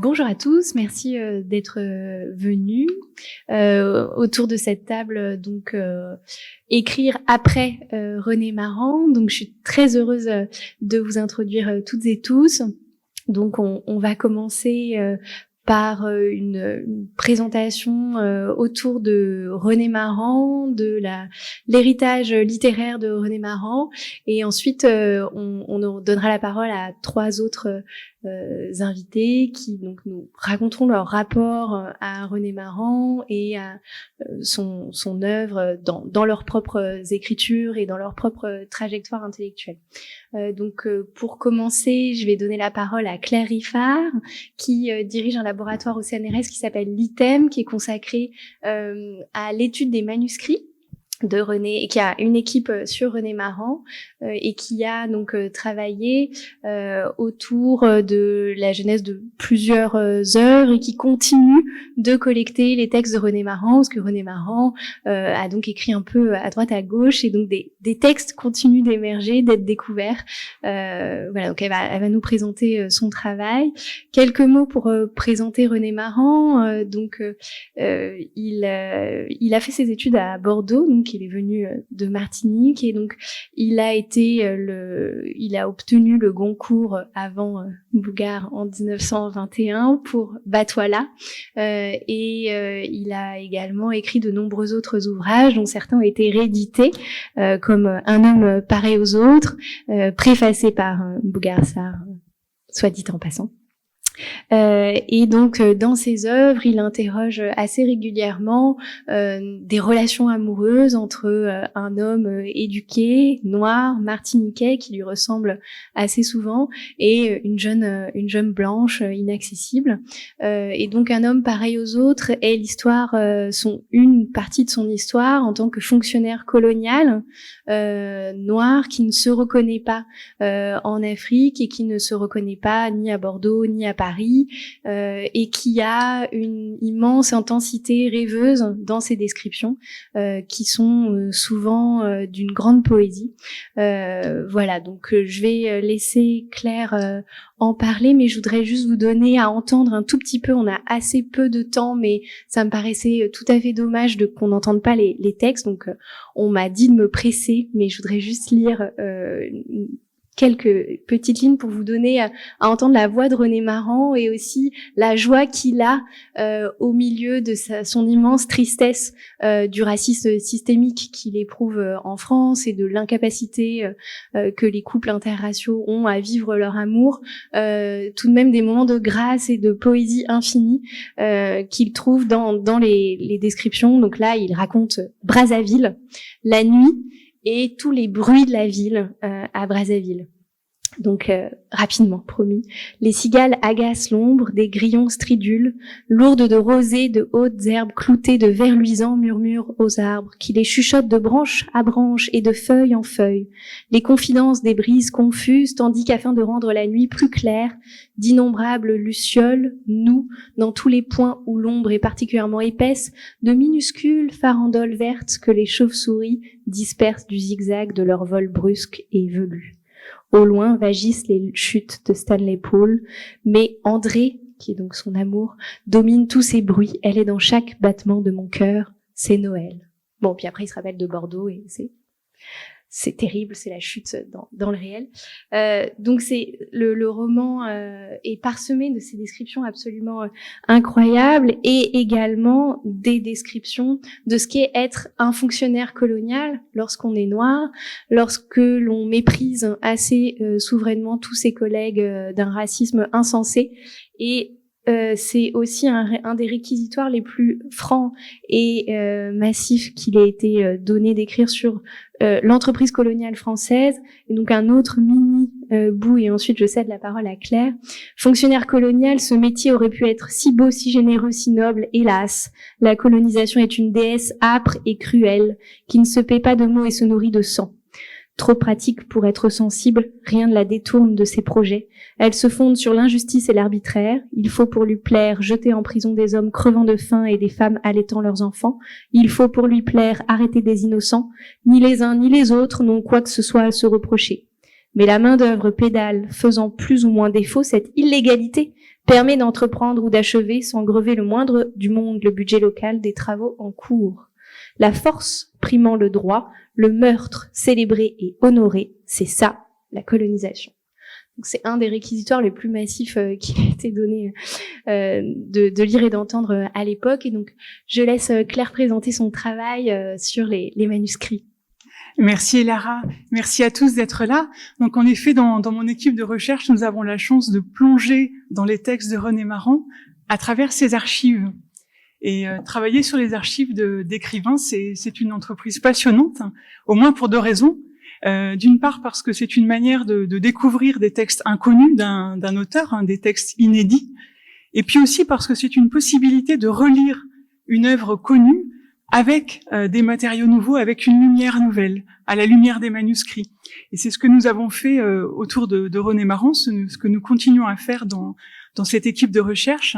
Bonjour à tous, merci d'être venus autour de cette table. Donc, écrire après René Maran. Donc, je suis très heureuse de vous introduire toutes et tous. Donc, on va commencer par une présentation autour de René Maran, de l'héritage littéraire de René Maran, et ensuite on donnera la parole à trois autres invités qui donc nous raconteront leur rapport à René Maran et à son œuvre dans leurs propres écritures et dans leur propre trajectoire intellectuelle. Donc pour commencer, je vais donner la parole à Claire Riffard qui dirige un laboratoire au CNRS qui s'appelle l'ITEM, qui est consacré à l'étude des manuscrits de René, et qui a une équipe sur René Maran et qui a donc travaillé autour de la genèse de plusieurs œuvres et qui continue de collecter les textes de René Maran, parce que René Maran a donc écrit un peu à droite à gauche, et donc des textes continuent d'émerger, d'être découverts. Voilà, donc elle va nous présenter son travail. Quelques mots pour présenter René Maran. Donc il a fait ses études à Bordeaux, donc il est venu de Martinique, et donc il a obtenu le Goncourt avant Bougar en 1921 pour Batouala, et il a également écrit de nombreux autres ouvrages dont certains ont été réédités comme Un homme pareil aux autres, préfacé par Bougar Sarr, soit dit en passant. Et donc dans ses œuvres, il interroge assez régulièrement des relations amoureuses entre un homme éduqué, noir, martiniquais, qui lui ressemble assez souvent, et une jeune blanche inaccessible. Et donc un homme pareil aux autres est une partie de son histoire en tant que fonctionnaire colonial noir qui ne se reconnaît pas en Afrique et qui ne se reconnaît pas ni à Bordeaux ni à Paris, et qui a une immense intensité rêveuse dans ses descriptions qui sont souvent d'une grande poésie. Voilà, donc je vais laisser Claire en parler, mais je voudrais juste vous donner à entendre un tout petit peu. On a assez peu de temps, mais ça me paraissait tout à fait dommage qu'on n'entende pas les textes, donc on m'a dit de me presser, mais je voudrais juste lire quelques petites lignes pour vous donner à entendre la voix de René Maran et aussi la joie qu'il a au milieu de son immense tristesse du racisme systémique qu'il éprouve en France et de l'incapacité que les couples interraciaux ont à vivre leur amour, tout de même des moments de grâce et de poésie infinie qu'il trouve dans les descriptions. Donc là, il raconte Brazzaville, la nuit, et tous les bruits de la ville à Brazzaville. Donc rapidement, promis. Les cigales agacent l'ombre, des grillons stridulent, lourdes de rosée, de hautes herbes cloutées de verre luisant murmurent aux arbres, qui les chuchotent de branche à branche et de feuille en feuille. Les confidences des brises confuses, tandis qu'afin de rendre la nuit plus claire, d'innombrables lucioles nouent, dans tous les points où l'ombre est particulièrement épaisse, de minuscules farandoles vertes que les chauves-souris dispersent du zigzag de leur vol brusque et velu. Au loin vagissent les chutes de Stanley Pool, mais André, qui est donc son amour, domine tous ces bruits. Elle est dans chaque battement de mon cœur. C'est Noël. Bon, puis après il se rappelle de Bordeaux et c'est terrible, c'est la chute dans le réel. Donc c'est le roman est parsemé de ces descriptions absolument incroyables, et également des descriptions de ce qu'est être un fonctionnaire colonial lorsqu'on est noir, lorsque l'on méprise assez souverainement tous ses collègues d'un racisme insensé. Et c'est aussi un des réquisitoires les plus francs et massifs qu'il ait été donné d'écrire sur l'entreprise coloniale française. Et donc un autre mini bout, et ensuite je cède la parole à Claire. Fonctionnaire colonial, ce métier aurait pu être si beau, si généreux, si noble. Hélas, la colonisation est une déesse âpre et cruelle, qui ne se paie pas de mots et se nourrit de sang. Trop pratique pour être sensible, rien ne la détourne de ses projets. Elle se fonde sur l'injustice et l'arbitraire. Il faut pour lui plaire jeter en prison des hommes crevant de faim et des femmes allaitant leurs enfants. Il faut pour lui plaire arrêter des innocents. Ni les uns ni les autres n'ont quoi que ce soit à se reprocher. Mais la main-d'œuvre pédale, faisant plus ou moins défaut, cette illégalité permet d'entreprendre ou d'achever sans grever le moindre du monde le budget local des travaux en cours. La force primant le droit, le meurtre célébré et honoré, c'est ça, la colonisation. Donc c'est un des réquisitoires les plus massifs qui a été donné de lire et d'entendre à l'époque. Et donc, je laisse Claire présenter son travail sur les manuscrits. Merci Elara, merci à tous d'être là. Donc en effet, dans mon équipe de recherche, nous avons la chance de plonger dans les textes de René Maran à travers ses archives. Et travailler sur les archives d'écrivains, c'est une entreprise passionnante, au moins pour deux raisons. D'une part parce que c'est une manière de découvrir des textes inconnus d'un auteur, des textes inédits, et puis aussi parce que c'est une possibilité de relire une œuvre connue avec des matériaux nouveaux, avec une lumière nouvelle, à la lumière des manuscrits. Et c'est ce que nous avons fait autour de René Maran, ce que nous continuons à faire dans cette équipe de recherche.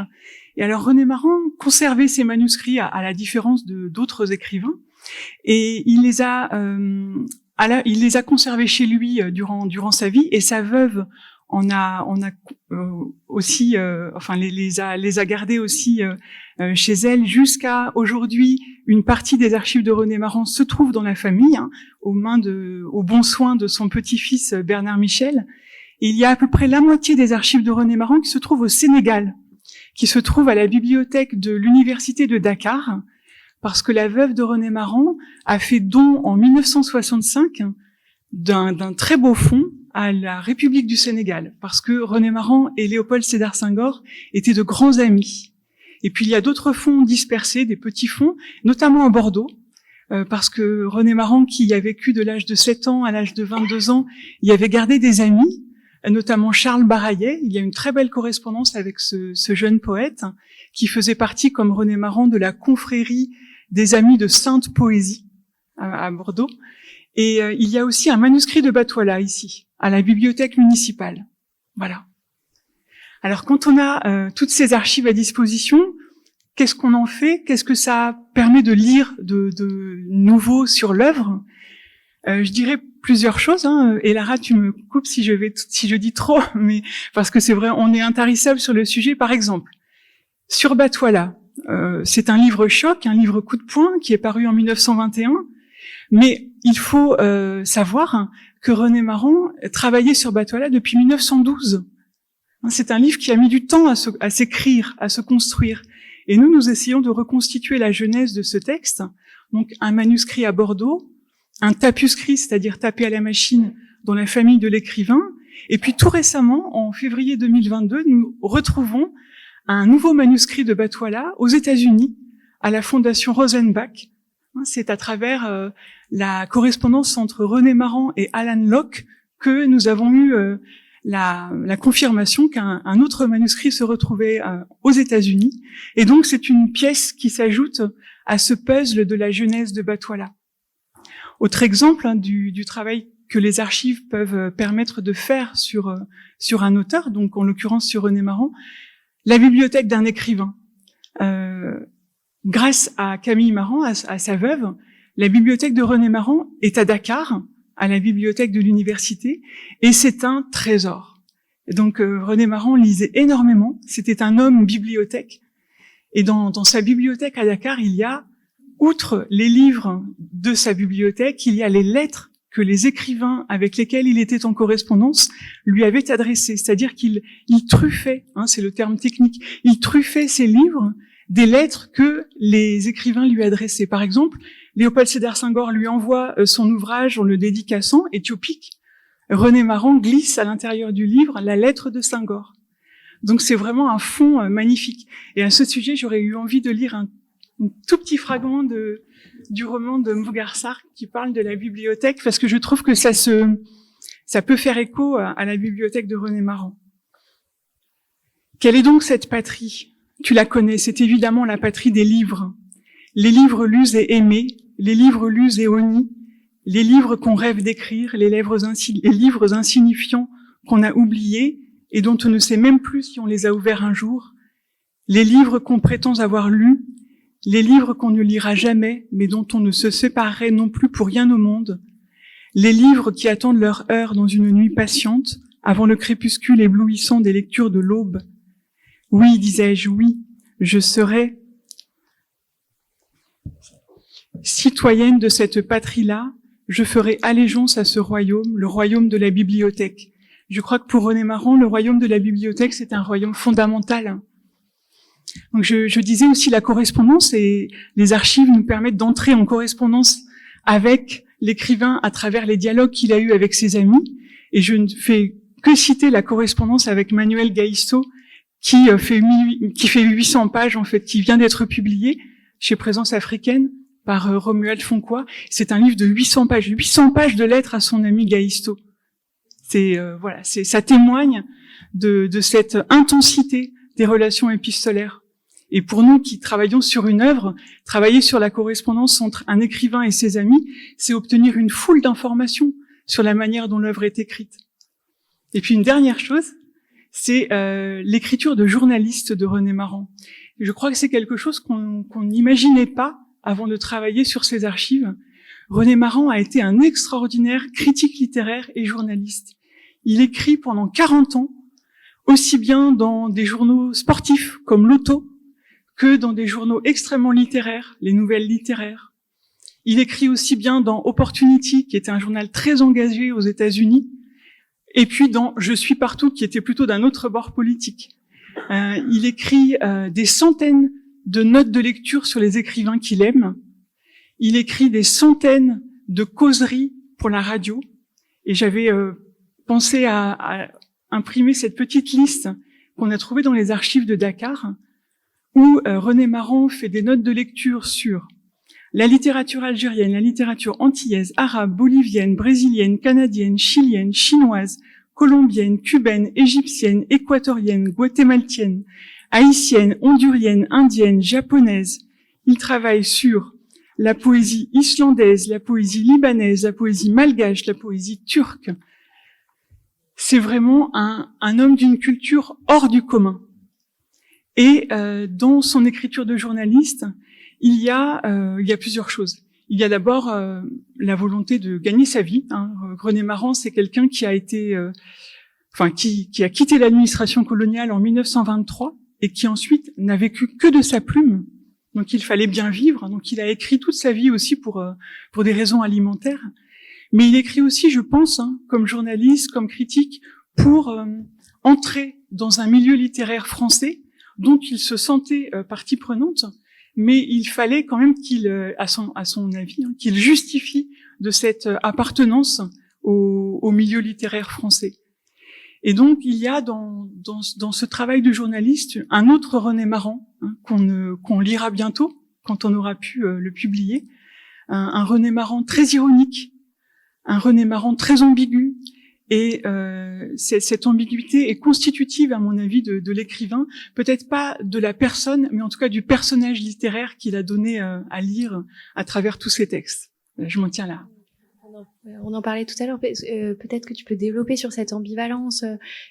Et alors René Maran conservait ses manuscrits à la différence d'autres écrivains, et il les a conservés chez lui durant sa vie, et sa veuve aussi, les a gardés aussi chez elle jusqu'à aujourd'hui. Une partie des archives de René Maran se trouve dans la famille, aux bons soins de son petit-fils Bernard Michel. Et il y a à peu près la moitié des archives de René Maran qui se trouvent au Sénégal, qui se trouvent à la bibliothèque de l'université de Dakar, parce que la veuve de René Maran a fait don en 1965 d'un très beau fonds à la République du Sénégal, parce que René Maran et Léopold Sédar Senghor étaient de grands amis. Et puis il y a d'autres fonds dispersés, des petits fonds, notamment à Bordeaux, parce que René Maran, qui a vécu de l'âge de 7 ans à l'âge de 22 ans, y avait gardé des amis, notamment Charles Baraillet. Il y a une très belle correspondance avec ce jeune poète, qui faisait partie, comme René Maran, de la confrérie des Amis de Sainte Poésie à Bordeaux. Et il y a aussi un manuscrit de Batouala ici, à la bibliothèque municipale. Voilà. Alors quand on a toutes ces archives à disposition, qu'est-ce qu'on en fait? Qu'est-ce que ça permet de lire de nouveau sur l'œuvre? Je dirais plusieurs choses. Et Lara, tu me coupes si je dis trop, mais parce que c'est vrai, on est intarissable sur le sujet. Par exemple, sur Batouala, c'est un livre choc, un livre coup de poing qui est paru en 1921. Mais il faut savoir que René Maran travaillait sur Batouala depuis 1912. C'est un livre qui a mis du temps à s'écrire, à se construire. Et nous essayons de reconstituer la genèse de ce texte. Donc un manuscrit à Bordeaux, un tapuscrit, c'est-à-dire tapé à la machine, dans la famille de l'écrivain. Et puis tout récemment, en février 2022, nous retrouvons un nouveau manuscrit de Batouala aux États-Unis, à la Fondation Rosenbach. C'est à travers la correspondance entre René Maran et Alan Locke que nous avons eu la confirmation qu'un autre manuscrit se retrouvait aux États-Unis. Et donc c'est une pièce qui s'ajoute à ce puzzle de la genèse de Batouala. Autre exemple du travail que les archives peuvent permettre de faire sur un auteur, donc en l'occurrence sur René Maran, la bibliothèque d'un écrivain. Grâce à Camille Maran, à sa veuve, la bibliothèque de René Maran est à Dakar, à la bibliothèque de l'université, et c'est un trésor. Et donc René Maran lisait énormément, c'était un homme bibliothèque, et dans sa bibliothèque à Dakar, il y a, outre les livres de sa bibliothèque, il y a les lettres que les écrivains avec lesquels il était en correspondance lui avaient adressées, c'est-à-dire qu'il truffait, c'est le terme technique, il truffait ses livres des lettres que les écrivains lui adressaient. Par exemple, Léopold Sédar Senghor lui envoie son ouvrage en le dédicaçant, éthiopique. René Maran glisse à l'intérieur du livre la lettre de Senghor. Donc c'est vraiment un fond magnifique. Et à ce sujet, j'aurais eu envie de lire un tout petit fragment du roman de Mbougar Sarr qui parle de la bibliothèque, parce que je trouve que ça peut faire écho à la bibliothèque de René Maran. Quelle est donc cette patrie ? Tu la connais, c'est évidemment la patrie des livres. Les livres lus et aimés, les livres lus et honnis, les livres qu'on rêve d'écrire, les livres insignifiants qu'on a oubliés et dont on ne sait même plus si on les a ouverts un jour, les livres qu'on prétend avoir lus, les livres qu'on ne lira jamais mais dont on ne se séparerait non plus pour rien au monde, les livres qui attendent leur heure dans une nuit patiente avant le crépuscule éblouissant des lectures de l'aube, Oui, disais-je, oui, je serai citoyenne de cette patrie-là, je ferai allégeance à ce royaume, le royaume de la bibliothèque. Je crois que pour René Maran, le royaume de la bibliothèque, c'est un royaume fondamental. Donc je disais aussi la correspondance, et les archives nous permettent d'entrer en correspondance avec l'écrivain à travers les dialogues qu'il a eus avec ses amis. Et je ne fais que citer la correspondance avec Manuel Gaïsto, qui fait 800 pages, en fait, qui vient d'être publié chez Présence africaine par Romuald Foncois. C'est un livre de 800 pages de lettres à son ami Gaïsto. Ça témoigne de cette intensité des relations épistolaires. Et pour nous qui travaillons sur une œuvre, travailler sur la correspondance entre un écrivain et ses amis, c'est obtenir une foule d'informations sur la manière dont l'œuvre est écrite. Et puis une dernière chose, c'est l'écriture de journaliste de René Maran. Je crois que c'est quelque chose qu'on n'imaginait pas avant de travailler sur ces archives. René Maran a été un extraordinaire critique littéraire et journaliste. Il écrit pendant 40 ans, aussi bien dans des journaux sportifs comme l'Auto, que dans des journaux extrêmement littéraires, les Nouvelles littéraires. Il écrit aussi bien dans Opportunity, qui était un journal très engagé aux États-Unis, et puis dans Je suis partout, qui était plutôt d'un autre bord politique. Il écrit des centaines de notes de lecture sur les écrivains qu'il aime. Il écrit des centaines de causeries pour la radio. Et j'avais pensé à imprimer cette petite liste qu'on a trouvée dans les archives de Dakar, où René Maran fait des notes de lecture sur la littérature algérienne, la littérature antillaise, arabe, bolivienne, brésilienne, canadienne, chilienne, chinoise, colombienne, cubaine, égyptienne, équatorienne, guatémaltienne, haïtienne, hondurienne, indienne, japonaise. Il travaille sur la poésie islandaise, la poésie libanaise, la poésie malgache, la poésie turque. C'est vraiment un homme d'une culture hors du commun. Et dans son écriture de journaliste, il y a plusieurs choses. Il y a d'abord la volonté de gagner sa vie. René Maran, c'est quelqu'un qui a été, qui a quitté l'administration coloniale en 1923 et qui ensuite n'a vécu que de sa plume. Donc il fallait bien vivre. Donc il a écrit toute sa vie aussi pour des raisons alimentaires. Mais il écrit aussi, je pense, comme journaliste, comme critique, pour entrer dans un milieu littéraire français dont il se sentait partie prenante, mais il fallait quand même qu'il, à son avis, qu'il justifie de cette appartenance au milieu littéraire français. Et donc il y a dans ce travail de journaliste un autre René Maran qu'on lira bientôt quand on aura pu le publier, un René Maran très ironique, un René Maran très ambigu. Et cette ambiguïté est constitutive, à mon avis, de l'écrivain, peut-être pas de la personne, mais en tout cas du personnage littéraire qu'il a donné à lire à travers tous ses textes. Je m'en tiens là. On en parlait tout à l'heure, peut-être que tu peux développer sur cette ambivalence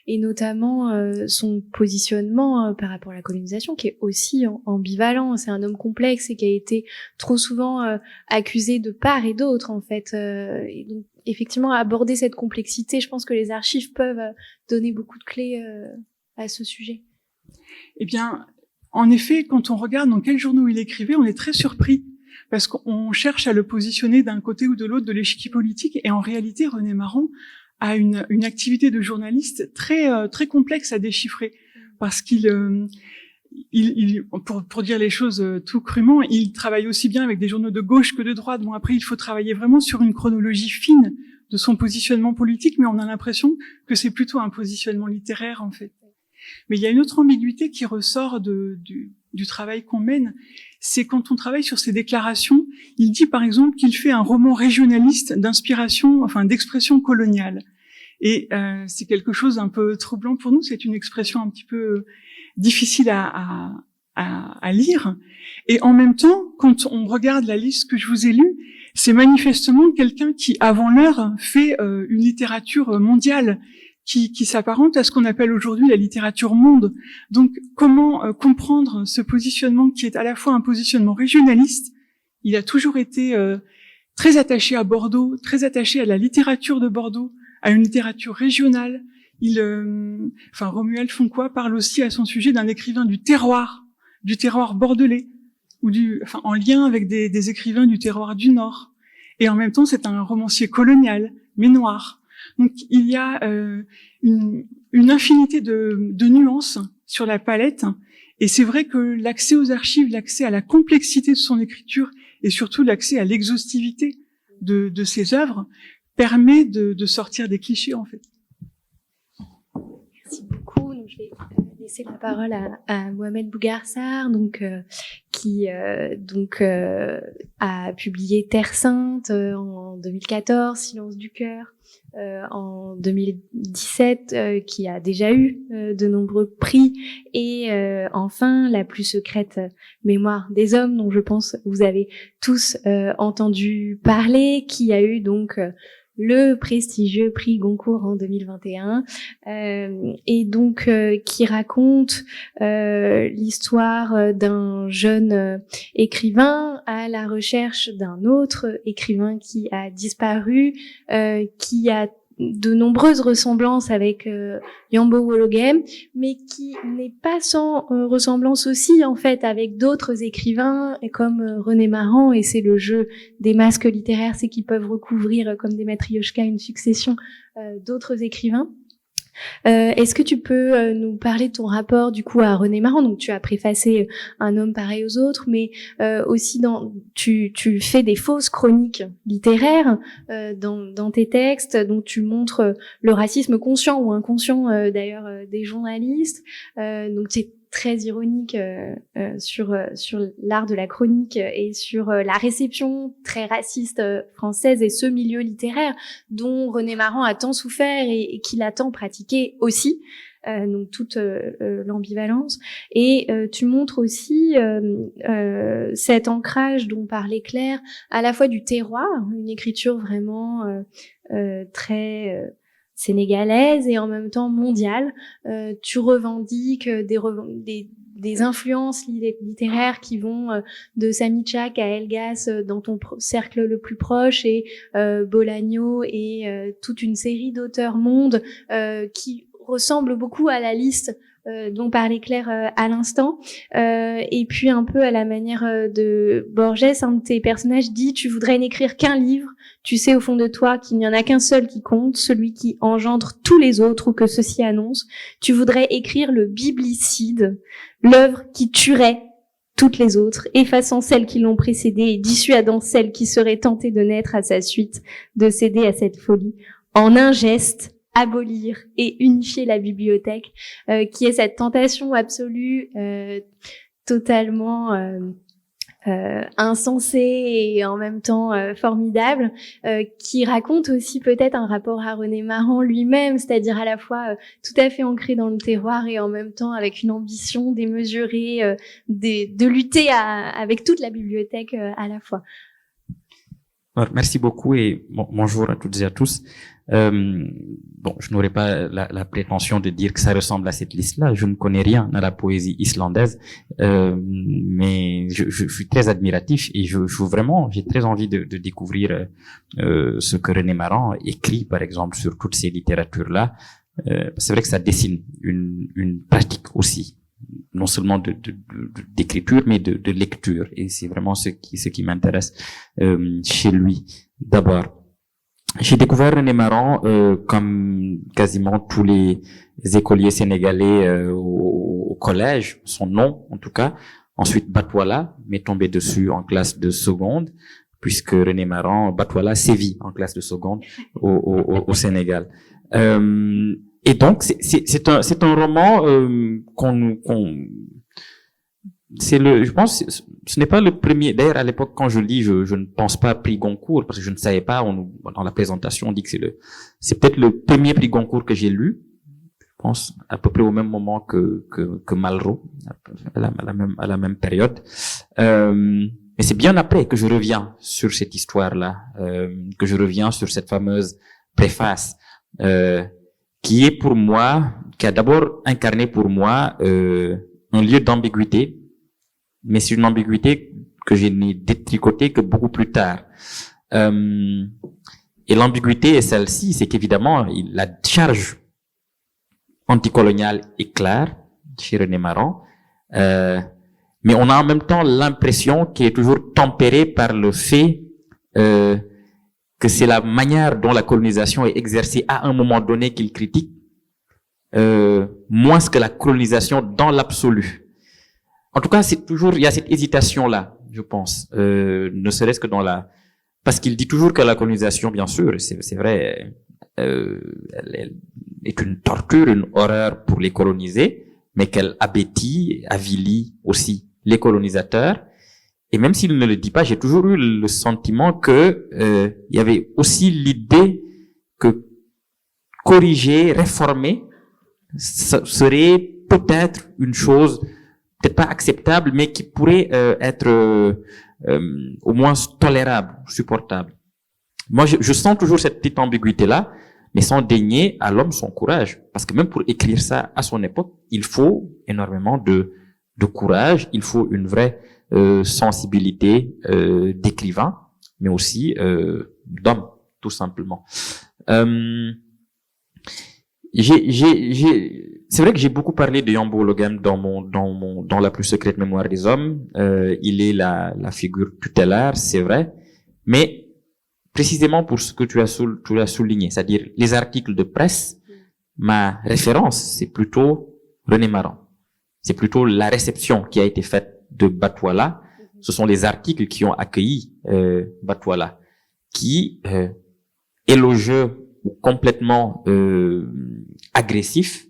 et notamment son positionnement par rapport à la colonisation qui est aussi ambivalent. C'est un homme complexe et qui a été trop souvent accusé de part et d'autre en fait. Et donc, effectivement, aborder cette complexité, je pense que les archives peuvent donner beaucoup de clés à ce sujet. Eh bien, en effet, quand on regarde dans quels journaux il écrivait, on est très surpris. Parce qu'on cherche à le positionner d'un côté ou de l'autre de l'échiquier politique, et en réalité, René Maran a une activité de journaliste très très complexe à déchiffrer, parce qu'il pour dire les choses tout crûment, il travaille aussi bien avec des journaux de gauche que de droite. Bon, après, il faut travailler vraiment sur une chronologie fine de son positionnement politique, mais on a l'impression que c'est plutôt un positionnement littéraire en fait. Mais il y a une autre ambiguïté qui ressort du travail qu'on mène, c'est quand on travaille sur ses déclarations, il dit par exemple qu'il fait un roman régionaliste d'inspiration, d'expression coloniale. Et c'est quelque chose d'un peu troublant pour nous, c'est une expression un petit peu difficile à lire. Et en même temps, quand on regarde la liste que je vous ai lue, c'est manifestement quelqu'un qui, avant l'heure, fait une littérature mondiale, qui s'apparente à ce qu'on appelle aujourd'hui la littérature monde. Donc, comment comprendre ce positionnement qui est à la fois un positionnement régionaliste? Il a toujours été très attaché à Bordeaux, très attaché à la littérature de Bordeaux, à une littérature régionale. Romuald Foncois parle aussi à son sujet d'un écrivain du terroir bordelais, en lien avec des écrivains du terroir du Nord. Et en même temps, c'est un romancier colonial, mais noir. Donc, il y a une infinité de nuances sur la palette. Et c'est vrai que l'accès aux archives, l'accès à la complexité de son écriture et surtout l'accès à l'exhaustivité de ses œuvres permet de sortir des clichés, en fait. Merci beaucoup. Donc, je vais laisser la parole à Mohamed Bougarsar, qui a publié Terre Sainte en 2014, Silence du cœur en 2017, qui a déjà eu de nombreux prix, et enfin La plus secrète mémoire des hommes, dont je pense vous avez tous entendu parler, qui a eu donc le prestigieux prix Goncourt en 2021, et donc qui raconte l'histoire d'un jeune écrivain à la recherche d'un autre écrivain qui a disparu, qui a de nombreuses ressemblances avec Yambo Wologem, mais qui n'est pas sans ressemblance aussi en fait avec d'autres écrivains comme René Maran, et c'est le jeu des masques littéraires, c'est qu'ils peuvent recouvrir comme des matrioshkas une succession d'autres écrivains. Est-ce que tu peux nous parler de ton rapport du coup à René Maran? Donc tu as préfacé Un homme pareil aux autres, mais aussi tu fais des fausses chroniques littéraires dans tes textes, dont tu montres le racisme conscient ou inconscient d'ailleurs des journalistes. Donc c'est très ironique sur l'art de la chronique et sur la réception très raciste française et ce milieu littéraire dont René Maran a tant souffert et qu'il a tant pratiqué aussi. Donc toute l'ambivalence, et tu montres aussi cet ancrage dont parlait Claire, à la fois du terroir, une écriture vraiment très sénégalaise et en même temps mondiale. Tu revendiques des influences littéraires qui vont de Samy Tchak à Elgas dans ton cercle le plus proche, et Bolaño et toute une série d'auteurs mondes qui ressemblent beaucoup à la liste dont parlait Claire à l'instant, et puis un peu à la manière de Borges, un de tes personnages dit: tu voudrais n'écrire qu'un livre, tu sais au fond de toi qu'il n'y en a qu'un seul qui compte, celui qui engendre tous les autres ou que ceci annonce. Tu voudrais écrire le biblicide, l'œuvre qui tuerait toutes les autres, effaçant celles qui l'ont précédée et dissuadant celles qui seraient tentées de naître à sa suite, de céder à cette folie. En un geste, abolir et unifier la bibliothèque, qui est cette tentation absolue, totalement insensée et en même temps formidable, qui raconte aussi peut-être un rapport à René Maran lui-même, c'est-à-dire à la fois tout à fait ancré dans le terroir et en même temps avec une ambition démesurée de lutter avec toute la bibliothèque à la fois. Alors, merci beaucoup et bonjour à toutes et à tous. Je n'aurais pas la prétention de dire que ça ressemble à cette liste-là. Je ne connais rien à la poésie islandaise, mais je suis très admiratif et j'ai très envie de découvrir ce que René Maran écrit, par exemple, sur toutes ces littératures-là. C'est vrai que ça dessine une pratique aussi, non seulement d'écriture, mais de lecture, et c'est vraiment ce qui m'intéresse chez lui. D'abord, j'ai découvert René Maran comme quasiment tous les écoliers sénégalais au collège, son nom en tout cas. Ensuite, Batouala m'est tombé dessus en classe de seconde, puisque René Maran, Batouala sévit en classe de seconde au Sénégal. Et donc c'est un roman je pense, ce n'est pas le premier. D'ailleurs, à l'époque, quand je lis, je ne pense pas prix Goncourt, parce que je ne savais pas. Dans la présentation, on dit que c'est peut-être le premier prix Goncourt que j'ai lu. Je pense à peu près au même moment que Malraux, à la même période. Mais c'est bien après que je reviens sur cette histoire-là, que je reviens sur cette fameuse préface, qui a d'abord incarné pour moi un lieu d'ambiguïté. Mais c'est une ambiguïté que je n'ai détricotée que beaucoup plus tard. Et l'ambiguïté est celle-ci, c'est qu'évidemment, la charge anticolonial est clair chez René Maran, mais on a en même temps l'impression qu'il est toujours tempéré par le fait que c'est la manière dont la colonisation est exercée à un moment donné qu'il critique, moins que la colonisation dans l'absolu. En tout cas, il y a cette hésitation-là, je pense, ne serait-ce que parce qu'il dit toujours que la colonisation, bien sûr, c'est vrai, elle est une torture, une horreur pour les colonisés, mais qu'elle abétit, avilit aussi les colonisateurs. Et même s'il ne le dit pas, j'ai toujours eu le sentiment que il y avait aussi l'idée que corriger, réformer, serait peut-être une chose peut-être pas acceptable, mais qui pourrait être au moins tolérable, supportable. Moi, je sens toujours cette petite ambiguïté-là, mais sans dénier à l'homme son courage. Parce que même pour écrire ça à son époque, il faut énormément de courage, il faut une vraie sensibilité d'écrivain, mais aussi d'homme, tout simplement. C'est vrai que j'ai beaucoup parlé de Yambo Logan dans la plus secrète mémoire des hommes. Il est la figure tutélaire, c'est vrai, mais précisément pour ce que tu as souligné, c'est-à-dire les articles de presse, ma référence, c'est plutôt René Maran. C'est plutôt la réception qui a été faite de Batouala. Ce sont les articles qui ont accueilli Batouala, qui élogieux ou complètement agressif,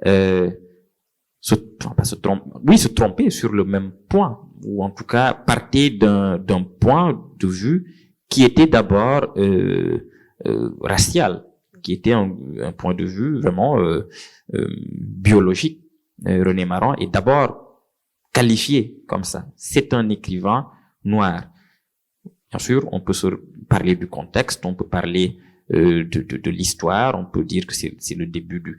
se tromper sur le même point, ou en tout cas partait d'un point de vue qui était d'abord racial, qui était un point de vue vraiment biologique. René Maran est d'abord qualifié comme ça. C'est un écrivain noir. Bien sûr, on peut parler du contexte, on peut parler de l'histoire, on peut dire que c'est le début du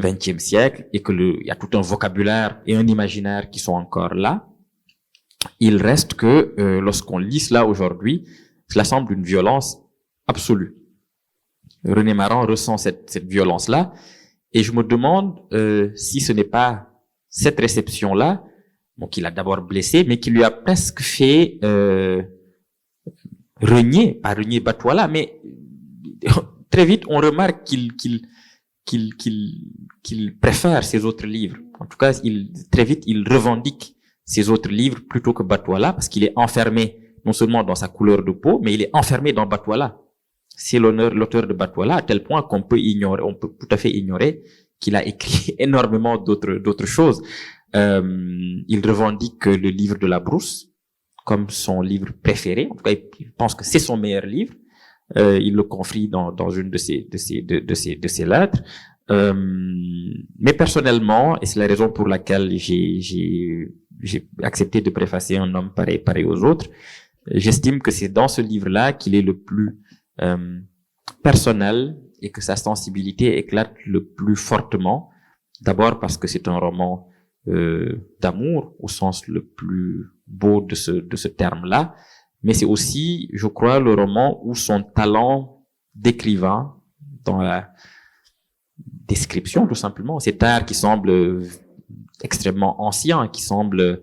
XXe siècle et que il y a tout un vocabulaire et un imaginaire qui sont encore là. Il reste que lorsqu'on lit cela aujourd'hui, cela semble une violence absolue. René Maran ressent cette violence-là, et je me demande si ce n'est pas cette réception-là, bon, qui l'a d'abord blessé, mais qui lui a presque fait pas renier Batouala, mais très vite on remarque qu'il préfère ses autres livres. En tout cas, très vite il revendique ses autres livres plutôt que Batouala, parce qu'il est enfermé non seulement dans sa couleur de peau, mais il est enfermé dans Batouala. C'est l'auteur de Batouala, à tel point on peut tout à fait ignorer qu'il a écrit énormément d'autres choses. Il revendique le livre de la brousse comme son livre préféré. En tout cas, il pense que c'est son meilleur livre. Il le confie dans une de ses lettres. Mais personnellement, et c'est la raison pour laquelle j'ai accepté de préfacer Un homme pareil aux autres, j'estime que c'est dans ce livre-là qu'il est le plus personnel et que sa sensibilité éclate le plus fortement. D'abord parce que c'est un roman d'amour au sens le plus beau de ce terme-là, mais c'est aussi, je crois, le roman où son talent d'écrivain dans la description, tout simplement, cet art qui semble extrêmement ancien, qui semble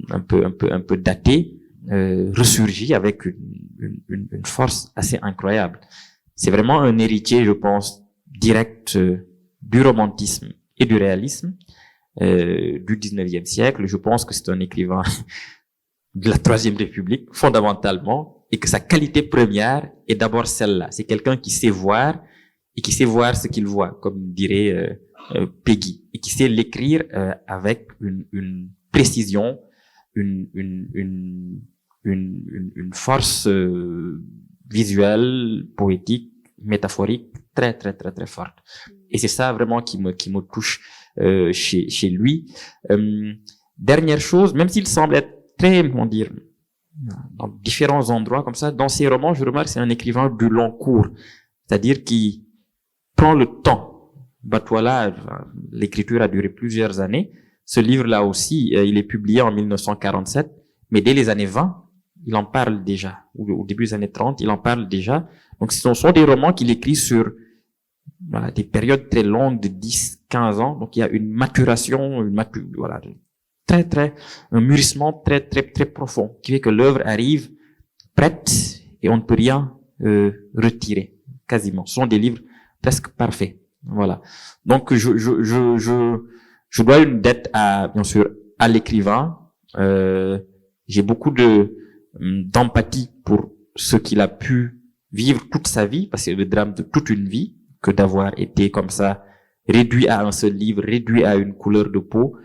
un peu daté, ressurgit avec une force assez incroyable. C'est vraiment un héritier, je pense, direct du romantisme et du réalisme du 19e siècle. Je pense que c'est un écrivain de la Troisième République, fondamentalement, et que sa qualité première est d'abord celle-là. C'est quelqu'un qui sait voir et qui sait voir ce qu'il voit, comme dirait Peggy, et qui sait l'écrire avec une précision, une force visuelle, poétique, métaphorique très très très très forte. Et c'est ça vraiment qui me touche chez lui. Dernière chose, même s'il semble être très, comment dire, dans différents endroits comme ça, dans ses romans, je remarque que c'est un écrivain du long cours, c'est-à-dire qui prend le temps. Batouala, l'écriture a duré plusieurs années. Ce livre-là aussi, il est publié en 1947, mais dès les années 20, il en parle déjà, ou au début des années 30, il en parle déjà. Donc ce sont des romans qu'il écrit sur voilà, des périodes très longues de 10, 15 ans. Donc il y a une maturation, voilà, un mûrissement très profond qui fait que l'œuvre arrive prête et on ne peut rien retirer quasiment. Ce sont des livres presque parfaits. Voilà. Donc je dois une dette bien sûr à l'écrivain. J'ai beaucoup d'empathie pour ce qu'il a pu vivre toute sa vie, parce que c'est le drame de toute une vie que d'avoir été comme ça réduit à un seul livre, réduit à une couleur de peau.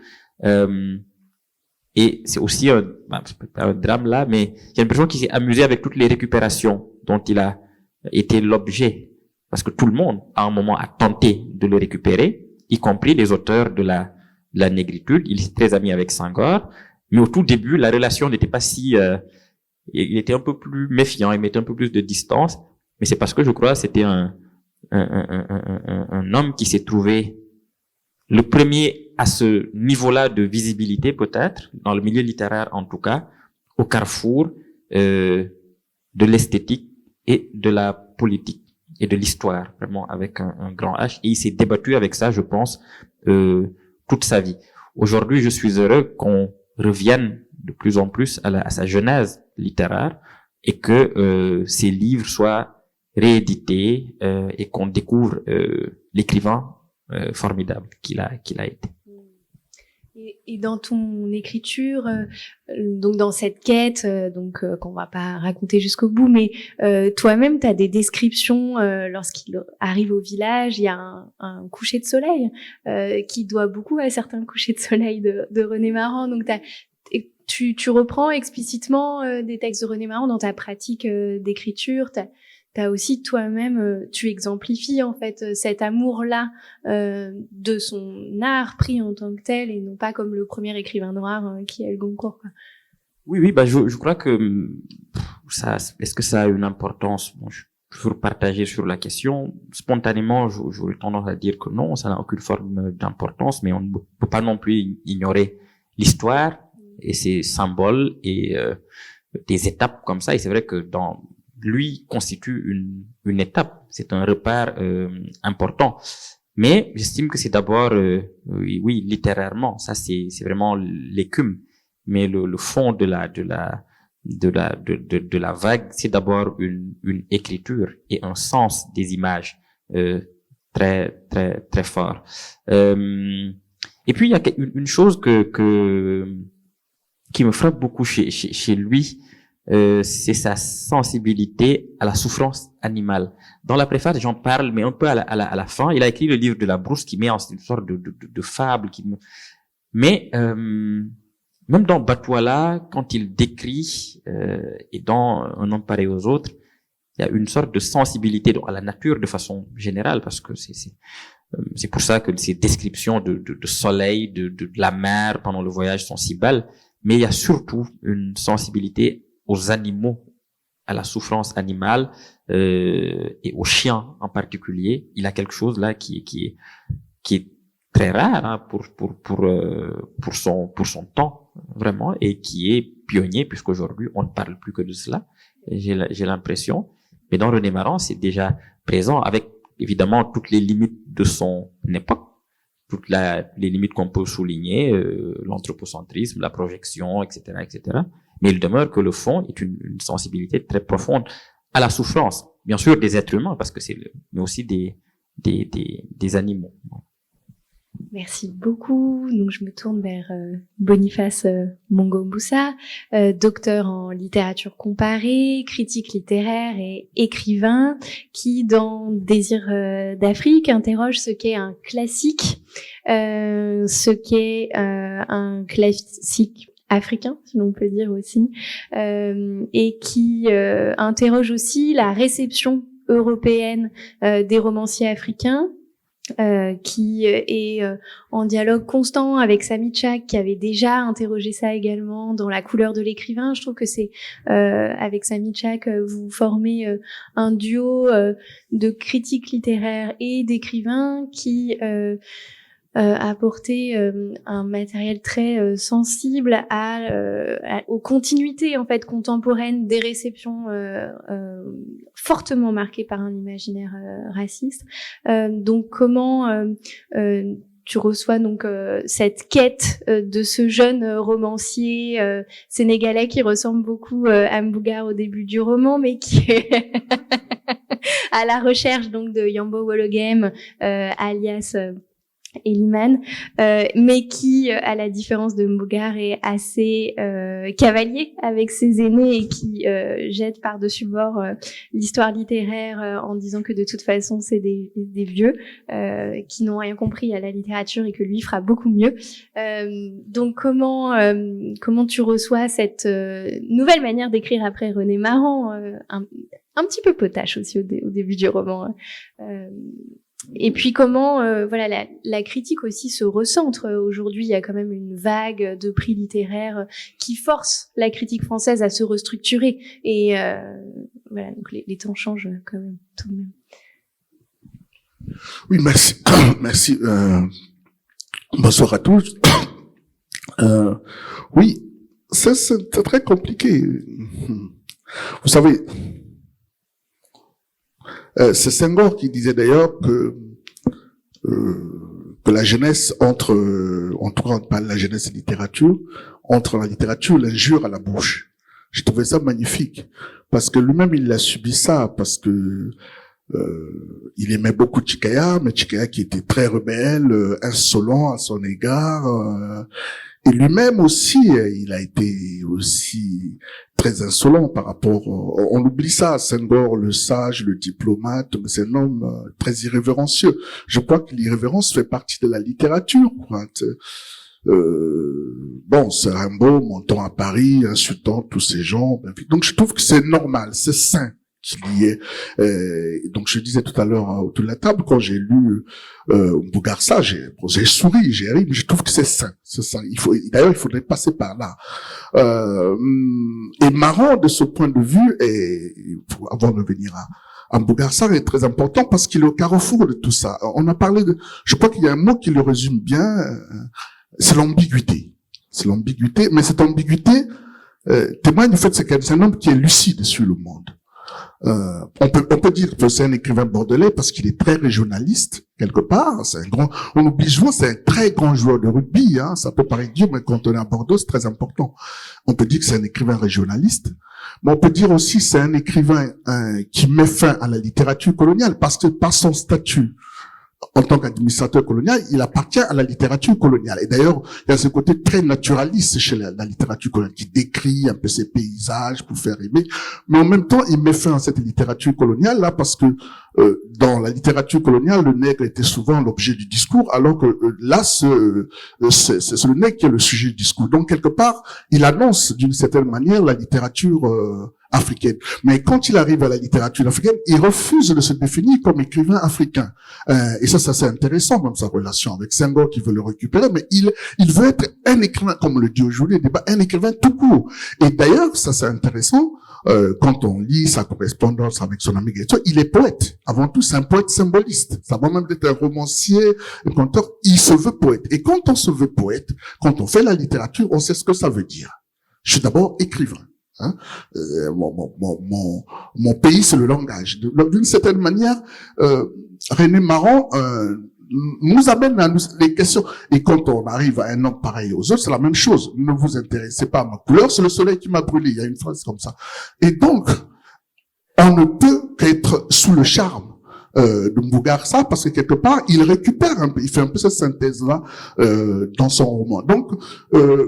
Et c'est aussi un drame là, mais il y a une personne qui s'est amusée avec toutes les récupérations dont il a été l'objet, parce que tout le monde à un moment a tenté de le récupérer, y compris les auteurs de la négritude. Il est très ami avec Senghor, mais au tout début la relation n'était pas si il était un peu plus méfiant, il mettait un peu plus de distance, mais c'est parce que je crois c'était un homme qui s'est trouvé le premier à ce niveau-là de visibilité, peut-être, dans le milieu littéraire en tout cas, au carrefour de l'esthétique et de la politique et de l'histoire, vraiment avec un grand H. Et il s'est débattu avec ça, je pense, toute sa vie. Aujourd'hui, je suis heureux qu'on revienne de plus en plus à sa genèse littéraire et que ces livres soient réédités et qu'on découvre l'écrivain formidable qu'il a été. Et dans ton écriture, donc dans cette quête, qu'on va pas raconter jusqu'au bout, mais toi-même, tu as des descriptions lorsqu'il arrive au village, il y a un coucher de soleil qui doit beaucoup à certains couchers de soleil de René Maran. Donc tu reprends explicitement des textes de René Maran dans ta pratique d'écriture. T'as aussi toi-même, tu exemplifies en fait cet amour-là de son art pris en tant que tel et non pas comme le premier écrivain noir qui est le Goncourt, quoi. Oui, bah je crois que ça, est-ce que ça a une importance? Bon, je veux partager sur la question. Spontanément, j'aurais tendance à dire que non, ça n'a aucune forme d'importance, mais on ne peut pas non plus ignorer l'histoire et ses symboles et des étapes comme ça. Et c'est vrai que lui constitue une étape, c'est un repère important. Mais j'estime que c'est d'abord, oui, littérairement, ça c'est vraiment l'écume. Mais le fond de la vague, c'est d'abord une écriture et un sens des images très fort. Et puis il y a une chose qui me frappe beaucoup chez lui. C'est sa sensibilité à la souffrance animale. Dans la préface, j'en parle, mais un peu à la fin. Il a écrit le livre de la brousse qui met en une sorte de fable. Mais même dans Batouala, quand il décrit et dans Un homme pareil aux autres, il y a une sorte de sensibilité à la nature de façon générale, parce que c'est pour ça que ces descriptions de soleil, de la mer pendant le voyage sont si belles. Mais il y a surtout une sensibilité aux animaux, à la souffrance animale et aux chiens en particulier. Il a quelque chose là qui est très rare hein, pour son temps vraiment, et qui est pionnier, puisqu'aujourd'hui on ne parle plus que de cela. J'ai l'impression. Mais dans René Maran, c'est déjà présent, avec évidemment toutes les limites de son époque, les limites qu'on peut souligner, l'anthropocentrisme, la projection, etc., etc. Mais il demeure que le fond est une sensibilité très profonde à la souffrance, bien sûr des êtres humains, parce que mais aussi des animaux. Merci beaucoup. Donc je me tourne vers Boniface Mongombusa, docteur en littérature comparée, critique littéraire et écrivain, qui dans Désir d'Afrique interroge ce qu'est un classique, ce qu'est un classique africain, si l'on peut dire aussi, et qui interroge aussi la réception européenne des romanciers africains, qui est en dialogue constant avec Samy Tchak, qui avait déjà interrogé ça également dans La couleur de l'écrivain. Je trouve que c'est avec Samy Tchak, vous formez un duo de critiques littéraires et d'écrivains qui apporter un matériel très sensible aux continuités en fait contemporaines des réceptions fortement marquées par un imaginaire raciste. Donc comment tu reçois donc cette quête de ce jeune romancier sénégalais qui ressemble beaucoup à Mbougar au début du roman, mais qui est à la recherche donc de Yambo Wologem, alias Eliman, mais qui, à la différence de Mbougar, est assez cavalier avec ses aînés et qui jette par-dessus bord l'histoire littéraire en disant que de toute façon c'est des vieux qui n'ont rien compris à la littérature et que lui fera beaucoup mieux. Donc comment tu reçois cette nouvelle manière d'écrire après René Maran, un petit peu potache aussi au début du roman. Et puis comment voilà la critique aussi se recentre. Aujourd'hui, il y a quand même une vague de prix littéraires qui force la critique française à se restructurer. Et voilà, donc les temps changent quand même tout de même. Oui, merci. Merci. Bonsoir à tous. Oui, c'est très compliqué. Vous savez, c'est Senghor qui disait d'ailleurs que la jeunesse entre, en tout cas on parle de la jeunesse et la littérature, entre la littérature l'injure à la bouche. J'ai trouvé ça magnifique parce que lui-même il a subi ça parce que il aimait beaucoup Tchikaya, mais Tchikaya qui était très rebelle, insolent à son égard. Et lui-même aussi, il a été aussi très insolent par rapport. On oublie ça, Senghor, le sage, le diplomate, mais c'est un homme très irrévérencieux. Je crois que l'irrévérence fait partie de la littérature. Bon, c'est Rimbaud montant à Paris, insultant tous ces gens. Donc je trouve que c'est normal, c'est sain qu'il y ait. Donc je disais tout à l'heure autour de la table, quand j'ai lu Bougarsa, j'ai souri, j'ai ri, mais je trouve que c'est sain, c'est ça. D'ailleurs, il faudrait passer par là. Et Maran, de ce point de vue, et avant de venir à Bougarsa, est très important parce qu'il est au carrefour de tout ça. On a parlé de, je crois qu'il y a un mot qui le résume bien, c'est l'ambiguïté. C'est l'ambiguïté, mais cette ambiguïté témoigne du fait que c'est un homme qui est lucide sur le monde. On peut dire que c'est un écrivain bordelais parce qu'il est très régionaliste quelque part. C'est un grand, on oublie souvent, c'est un très grand joueur de rugby. Hein, ça peut paraître dur, mais quand on est à Bordeaux, c'est très important. On peut dire que c'est un écrivain régionaliste, mais on peut dire aussi que c'est un écrivain qui met fin à la littérature coloniale parce que par son statut en tant qu'administrateur colonial, il appartient à la littérature coloniale. Et d'ailleurs, il y a ce côté très naturaliste chez la littérature coloniale, qui décrit un peu ses paysages pour faire aimer. Mais en même temps, il met fin à cette littérature coloniale, là, parce que dans la littérature coloniale, le nègre était souvent l'objet du discours, alors que là, c'est le nègre qui est le sujet du discours. Donc, quelque part, il annonce d'une certaine manière la littérature africaine. Mais quand il arrive à la littérature africaine, il refuse de se définir comme écrivain africain. Et ça c'est intéressant, comme sa relation avec Senghor qui veut le récupérer, mais il veut être un écrivain, comme le dit aujourd'hui le débat, un écrivain tout court. Et d'ailleurs, ça c'est intéressant, quand on lit sa correspondance avec son ami Gaëtan, il est poète. Avant tout, c'est un poète symboliste. Ça va même être un romancier, un conteur. Il se veut poète. Et quand on se veut poète, quand on fait la littérature, on sait ce que ça veut dire. Je suis d'abord écrivain. Hein? Mon pays, c'est le langage. D'une certaine manière, René Maran nous amène à les questions. Et quand on arrive à un homme pareil aux autres, c'est la même chose. Ne vous intéressez pas à ma couleur, c'est le soleil qui m'a brûlé. Il y a une phrase comme ça. Et donc, on ne peut qu'être sous le charme de Bougarsa parce que quelque part il récupère un peu, il fait un peu cette synthèse là dans son roman. Donc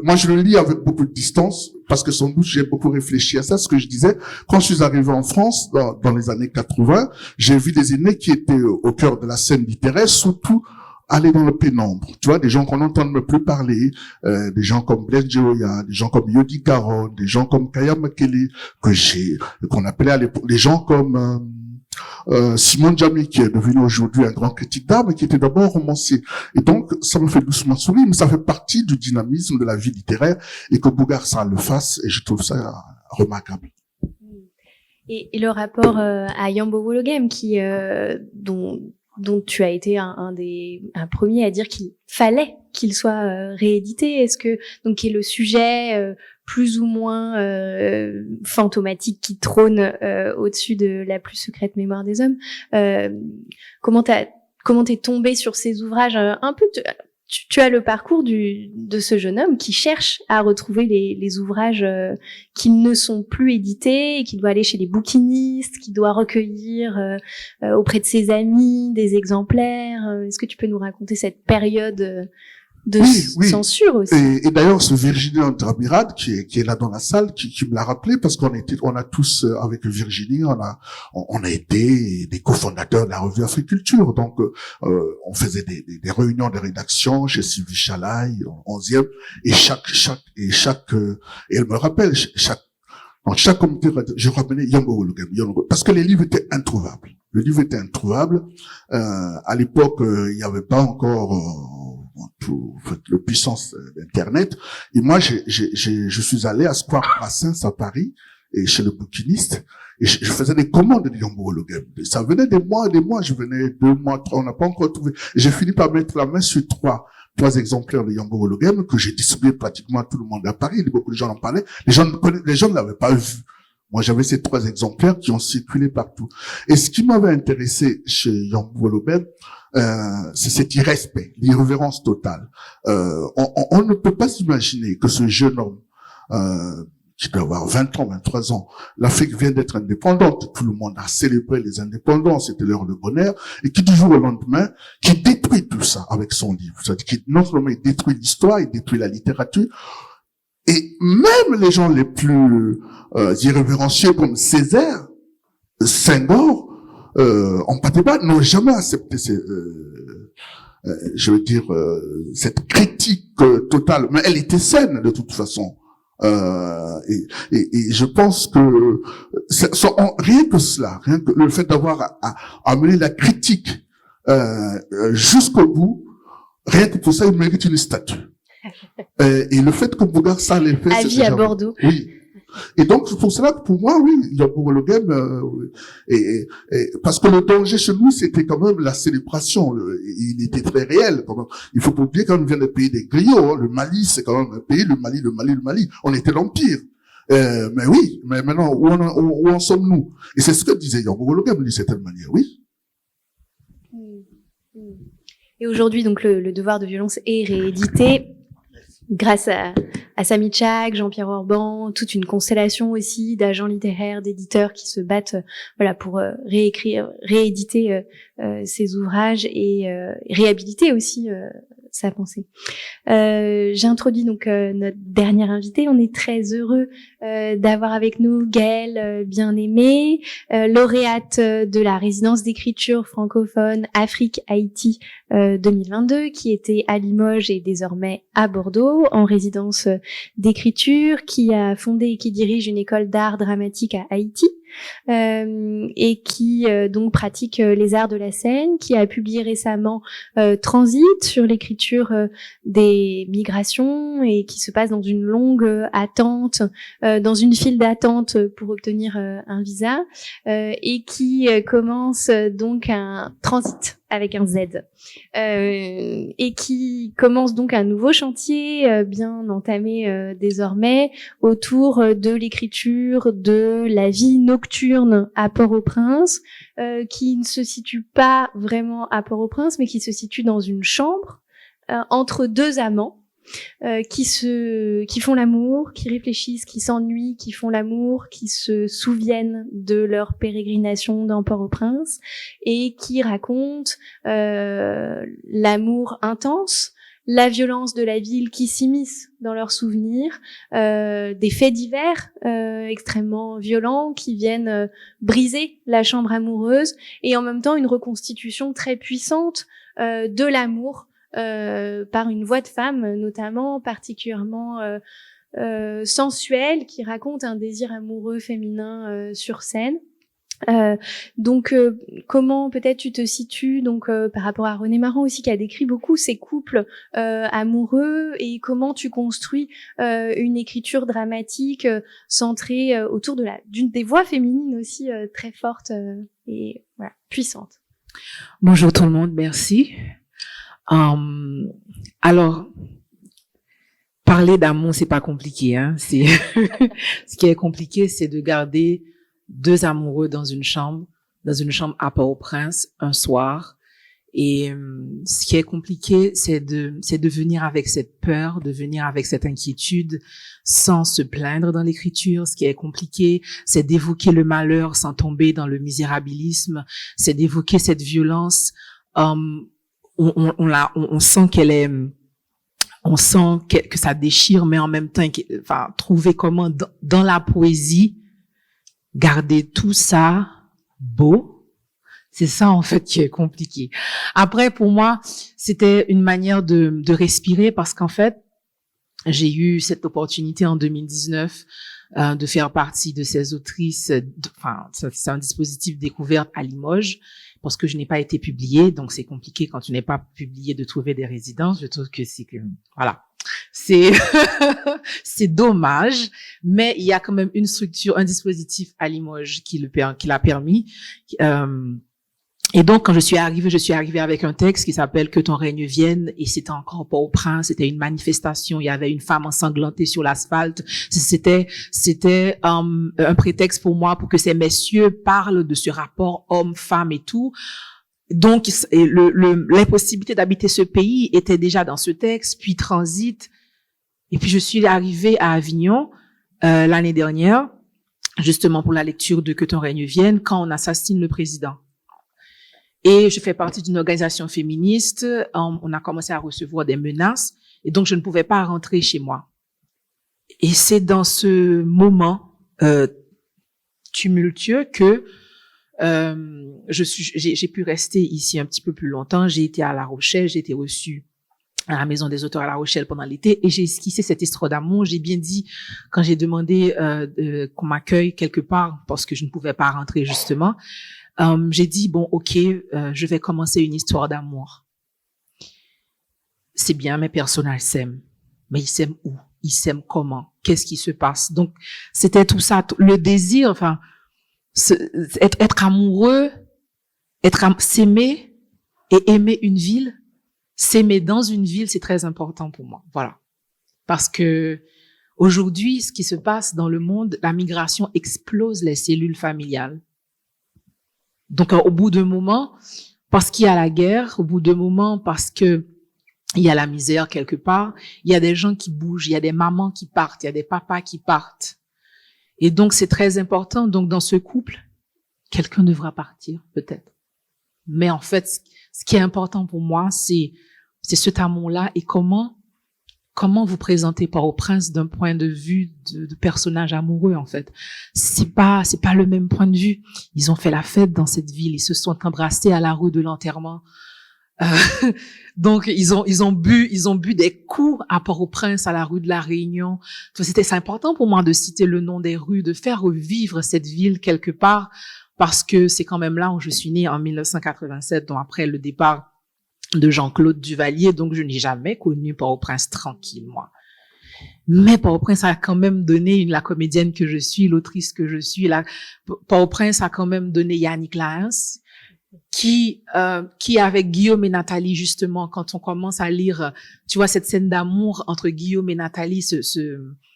moi je le lis avec beaucoup de distance parce que sans doute j'ai beaucoup réfléchi à ça. Ce que je disais, quand je suis arrivé en France dans les années 80, j'ai vu des aînés qui étaient au cœur de la scène littéraire, surtout aller dans le pénombre. Tu vois, des gens qu'on n'entend même plus parler, des gens comme Blaise Dioya, des gens comme Yodi Caron, des gens comme Kaya Makele, qu'on appelait à l'époque, des gens comme Simon Djamil, qui est devenu aujourd'hui un grand critique d'art, mais qui était d'abord romancier. Et donc, ça me fait doucement sourire, mais ça fait partie du dynamisme de la vie littéraire, et que Bougarsa le fasse, et je trouve ça remarquable. Et le rapport à Yambo Wologem, dont dont tu as été un premier à dire qu'il fallait qu'il soit réédité. Est-ce que donc qui est le sujet plus ou moins fantomatique qui trône au-dessus de la plus secrète mémoire des hommes. Comment t'es tombé sur ces ouvrages un peu tu as le parcours de ce jeune homme qui cherche à retrouver les ouvrages qui ne sont plus édités et qui doit aller chez les bouquinistes, qui doit recueillir auprès de ses amis des exemplaires. Est-ce que tu peux nous raconter cette période de censure aussi? Et d'ailleurs, ce Virginie Andramirad qui est là dans la salle, qui me l'a rappelé parce on a tous avec Virginie, on a été des cofondateurs de la revue Africulture. Donc, on faisait des réunions de rédaction chez Sylvie Chalaï, 11e, et elle me rappelle, dans chaque comité, je ramenais Yongo Wologem, parce que les livres étaient introuvables. Le livre était introuvable. À l'époque, il n'y avait pas encore la puissance d'Internet. Et moi, je suis allé à Square Brassens à Paris, et chez le bouquiniste, et je faisais des commandes de Yongo Wologem. Ça venait des mois et des mois. Je venais 2 mois, 3, on n'a pas encore trouvé. Et j'ai fini par mettre la main sur trois exemplaires de Yongo Wologem que j'ai distribué pratiquement à tout le monde à Paris. Beaucoup de gens en parlaient. Les gens ne l'avaient pas vu. Moi, j'avais ces 3 exemplaires qui ont circulé partout. Et ce qui m'avait intéressé chez Yongo Wologem, c'est cet irrespect, l'irrévérence totale. On ne peut pas s'imaginer que ce jeune homme, qui doit avoir 20 ans, 23 ans, l'Afrique vient d'être indépendante. Tout le monde a célébré les indépendants, c'était l'heure de bonheur, et qui du jour au lendemain, qui détruit tout ça avec son livre. C'est-à-dire qu'il non seulement il détruit l'histoire, il détruit la littérature, et même les gens les plus irrévérencieux comme Césaire, Senghor, en Patéba, n'ont jamais accepté cette critique totale. Mais elle était saine de toute façon. Et je pense que rien que cela, rien que le fait d'avoir amené la critique jusqu'au bout, rien que pour ça, il mérite une statue. Et le fait que Bougarsar l'ait fait, à vie à Bordeaux. Oui. Et donc, c'est pour cela que pour moi, oui, Yongo Wologem, parce que le danger chez nous, c'était quand même la célébration. Il était très réel. Quand même. Il faut pas oublier qu'on vient des pays des griots. Hein. Le Mali, c'est quand même un pays, le Mali. On était l'Empire. Mais oui, mais maintenant, où en sommes-nous? Et c'est ce que disait Yongo Wologem, d'une certaine manière, oui. Et aujourd'hui, donc, le devoir de violence est réédité. Grâce à Samy Tchak, Jean-Pierre Orban, toute une constellation aussi d'agents littéraires, d'éditeurs qui se battent, pour rééditer ces ouvrages et réhabiliter aussi sa pensée. J'ai introduit donc notre dernière invitée. On est très heureux d'avoir avec nous Gaëlle Bien-Aimé, lauréate de la résidence d'écriture francophone Afrique-Haïti 2022, qui était à Limoges et désormais à Bordeaux en résidence d'écriture, qui a fondé et qui dirige une école d'art dramatique à Haïti. Et qui donc pratique les arts de la scène, qui a publié récemment Transit sur l'écriture des migrations et qui se passe dans une longue attente, dans une file d'attente pour obtenir un visa, et qui commence donc un transit avec un Z, et qui commence donc un nouveau chantier bien entamé désormais autour de l'écriture de la vie nocturne à Port-au-Prince, qui ne se situe pas vraiment à Port-au-Prince, mais qui se situe dans une chambre entre 2 amants qui font l'amour, qui réfléchissent, qui s'ennuient, qui font l'amour, qui se souviennent de leur pérégrination dans Port-au-Prince et qui racontent l'amour intense, la violence de la ville qui s'immisce dans leurs souvenirs, des faits divers extrêmement violents qui viennent briser la chambre amoureuse, et en même temps une reconstitution très puissante de l'amour par une voix de femme, notamment particulièrement sensuelle, qui raconte un désir amoureux féminin sur scène. Donc comment peut-être tu te situes donc par rapport à René Maran aussi, qui a décrit beaucoup ces couples amoureux, et comment tu construis une écriture dramatique centrée autour d'une des voix féminines aussi très fortes et puissantes. Bonjour tout le monde, merci. Alors, parler d'amour, c'est pas compliqué, hein. C'est ce qui est compliqué, c'est de garder deux amoureux dans une chambre à Port-au-Prince un soir. Et ce qui est compliqué, c'est de venir avec cette peur, de venir avec cette inquiétude, sans se plaindre dans l'écriture. Ce qui est compliqué, c'est d'évoquer le malheur sans tomber dans le misérabilisme. C'est d'évoquer cette violence. On sent qu'elle est, on sent que ça déchire, mais en même temps, enfin, trouver comment dans la poésie garder tout ça beau. C'est ça, en fait, qui est compliqué. Après, pour moi, c'était une manière de respirer parce qu'en fait, j'ai eu cette opportunité en 2019 de faire partie de ces autrices. Enfin, c'est un dispositif découvert à Limoges parce que je n'ai pas été publiée. Donc, c'est compliqué quand tu n'es pas publié de trouver des résidences. Je trouve que voilà. C'est dommage, mais il y a quand même une structure, un dispositif à Limoges qui l'a permis. Et donc, quand je suis arrivée avec un texte qui s'appelle Que ton règne vienne, et c'était encore Port-au-Prince, c'était une manifestation, il y avait une femme ensanglantée sur l'asphalte. C'était un prétexte pour moi pour que ces messieurs parlent de ce rapport homme-femme et tout. Donc, l'impossibilité d'habiter ce pays était déjà dans ce texte, puis transit. Et puis, je suis arrivée à Avignon l'année dernière, justement pour la lecture de Que ton règne vienne, quand on assassine le président. Et je fais partie d'une organisation féministe. On a commencé à recevoir des menaces. Et donc, je ne pouvais pas rentrer chez moi. Et c'est dans ce moment tumultueux que j'ai pu rester ici un petit peu plus longtemps. J'ai été à La Rochelle, j'ai été reçue à la Maison des auteurs à La Rochelle pendant l'été et j'ai esquissé cette histoire d'amour. J'ai bien dit, quand j'ai demandé qu'on m'accueille quelque part, parce que je ne pouvais pas rentrer justement, j'ai dit, bon, ok, je vais commencer une histoire d'amour. C'est bien, mes personnages s'aiment. Mais ils s'aiment où? Ils s'aiment comment? Qu'est-ce qui se passe? Donc, c'était tout ça, le désir, enfin, être amoureux, s'aimer et aimer une ville. S'aimer dans une ville, c'est très important pour moi. Voilà. Parce que aujourd'hui, ce qui se passe dans le monde, la migration explose les cellules familiales. Donc, au bout d'un moment, parce qu'il y a la guerre, au bout d'un moment, parce que il y a la misère quelque part, il y a des gens qui bougent, il y a des mamans qui partent, il y a des papas qui partent. Et donc, c'est très important. Donc, dans ce couple, quelqu'un devra partir, peut-être. Mais en fait, ce qui est important pour moi, c'est cet amour-là et comment vous présentez Port-au-Prince d'un point de vue de personnage amoureux, en fait. C'est pas le même point de vue. Ils ont fait la fête dans cette ville. Ils se sont embrassés à la rue de l'enterrement. Donc, ils ont bu des coups à Port-au-Prince, à la rue de la Réunion. C'est important pour moi de citer le nom des rues, de faire revivre cette ville quelque part, parce que c'est quand même là où je suis née en 1987, donc après le départ de Jean-Claude Duvalier, donc je n'ai jamais connu Port-au-Prince tranquille, moi. Mais Port-au-Prince a quand même donné la comédienne que je suis, l'autrice que je suis. Port-au-Prince a quand même donné Yannick Lahens, qui avec Guillaume et Nathalie, justement, quand on commence à lire, tu vois, cette scène d'amour entre Guillaume et Nathalie,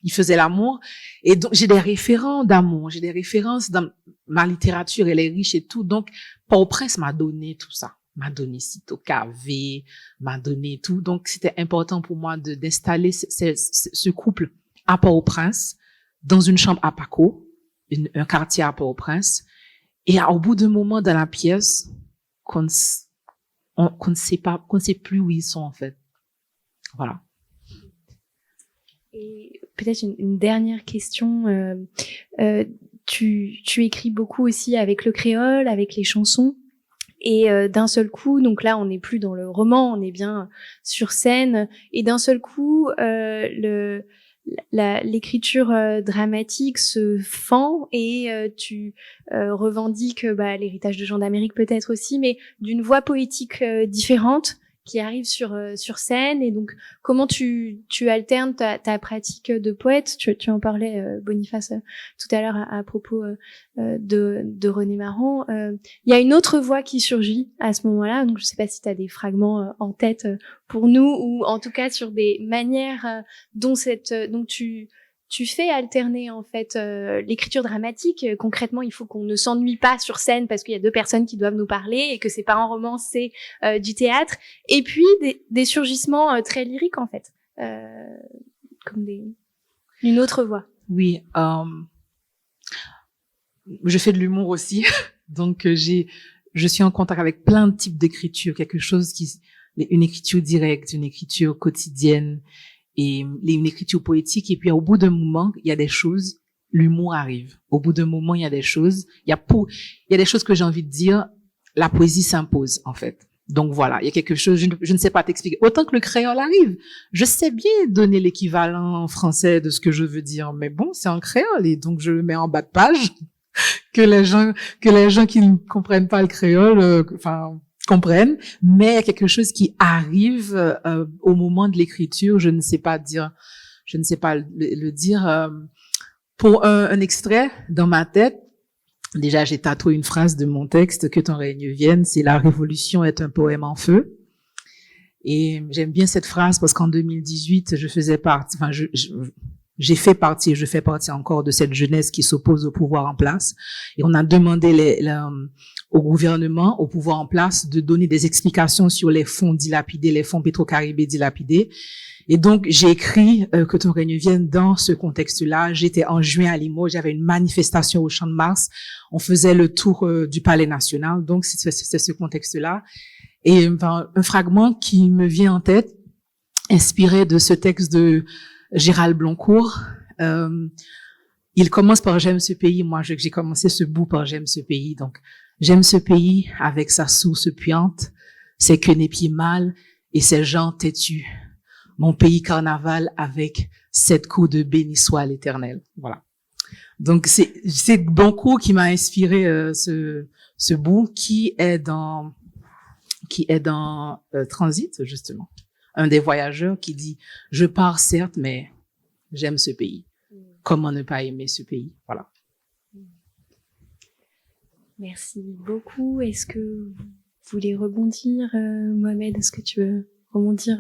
ils faisaient l'amour. Et donc, j'ai des référents d'amour, j'ai des références dans ma littérature, elle est riche et tout. Donc, Port-au-Prince m'a donné tout ça. M'a donné Cito KV, m'a donné tout. Donc, c'était important pour moi d'installer ce couple à Port-au-Prince, dans une chambre à Paco, un quartier à Port-au-Prince. Et au bout d'un moment dans la pièce, qu'on ne sait plus où ils sont, en fait. Voilà. Et peut-être une dernière question. Tu écris beaucoup aussi avec le créole, avec les chansons. Et d'un seul coup, donc là, on n'est plus dans le roman, on est bien sur scène. Et d'un seul coup, l'écriture dramatique se fend et tu revendiques l'héritage de Jean d'Amérique peut-être aussi, mais d'une voix poétique différente qui arrivent sur scène, et donc comment tu alternes ta pratique de poète. Tu en parlais, Boniface, tout à l'heure à propos de René Maran. Il y a une autre voix qui surgit à ce moment-là, donc je sais pas si tu as des fragments en tête pour nous, ou en tout cas sur des manières dont tu fais alterner en fait l'écriture dramatique. Concrètement, il faut qu'on ne s'ennuie pas sur scène parce qu'il y a deux personnes qui doivent nous parler et que c'est pas un roman, c'est du théâtre. Et puis des surgissements très lyriques en fait, comme une autre voix. Oui, je fais de l'humour aussi, donc je suis en contact avec plein de types d'écriture, une écriture directe, une écriture quotidienne, et une écriture poétique. Et puis, au bout d'un moment, il y a des choses, l'humour arrive. Au bout d'un moment, il y a des choses, il y a des choses que j'ai envie de dire, la poésie s'impose, en fait. Donc voilà, il y a quelque chose, je ne sais pas t'expliquer. Autant que le créole arrive, je sais bien donner l'équivalent français de ce que je veux dire, mais bon, c'est en créole, et donc je le mets en bas de page, que les gens qui ne comprennent pas le créole, comprennent, mais il y a quelque chose qui arrive au moment de l'écriture, je ne sais pas le dire. Pour un extrait dans ma tête, déjà j'ai tatoué une phrase de mon texte, que ton règne vienne, c'est la révolution est un poème en feu. Et j'aime bien cette phrase parce qu'en 2018, je fais partie et je fais partie encore de cette jeunesse qui s'oppose au pouvoir en place. Et on a demandé au gouvernement, au pouvoir en place, de donner des explications sur les fonds dilapidés, les fonds Petro-Caribé dilapidés. Et donc, j'ai écrit que ton règne vienne dans ce contexte-là. J'étais en juin à Limoges, j'avais une manifestation au Champ de Mars. On faisait le tour du Palais National. Donc, c'est ce contexte-là. Et un fragment qui me vient en tête, inspiré de ce texte de Gérald Bloncourt. Il commence par j'aime ce pays. Moi, j'ai commencé ce bout par j'aime ce pays. Donc, j'aime ce pays avec sa source puante, ses queues pieds mâles et ses gens têtus. Mon pays carnaval avec 7 coups de béni soit l'Éternel. Voilà. Donc, c'est Bloncourt qui m'a inspiré ce bout qui est dans Transit, justement. Un des voyageurs qui dit « Je pars certes, mais j'aime ce pays. Comment ne pas aimer ce pays ?» Voilà. Merci beaucoup. Est-ce que vous voulez rebondir, Mohamed? Est-ce que tu veux rebondir?